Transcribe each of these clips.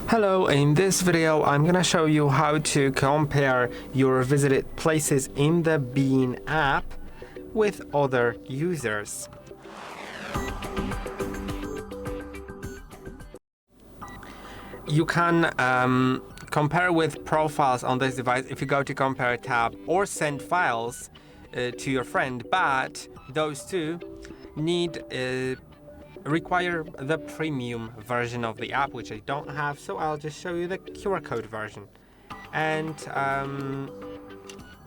Hello, in this video I'm gonna show you how to compare your visited places in the Bean app with other users. You can compare with profiles on this device if you go to Compare tab or Send Files to your friend, but those two require the premium version of the app, which I don't have, so I'll just show you the QR code version. And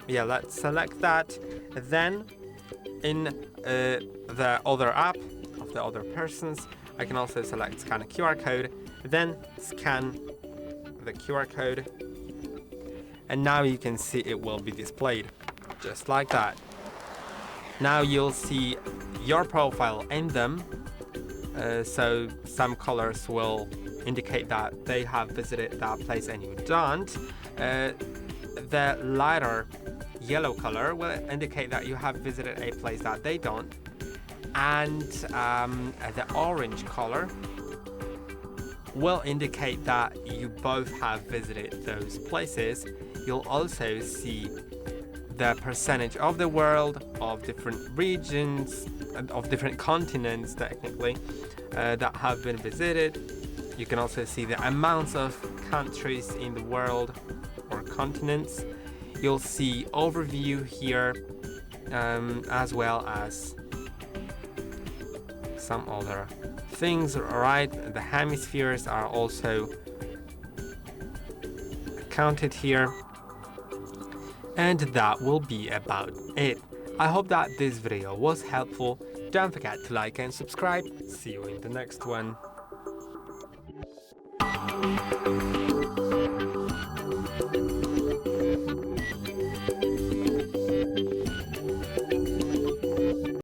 yeah, let's select that. Then in the other app of the other persons, I can also select scan a QR code, then scan the QR code, and now you can see it will be displayed just like that. Now you'll see your profile in them. So some colors will indicate that they have visited that place and you don't. The lighter yellow color will indicate that you have visited a place that they don't. And the orange color will indicate that you both have visited those places. You'll also see the percentage of the world, of different regions, of different continents technically, that have been visited. You can also see the amounts of countries in the world or continents. You'll see overview here, as well as some other things. Right, the hemispheres are also counted here. And that will be about it. I hope that this video was helpful. Don't forget to like and subscribe. See you in the next one.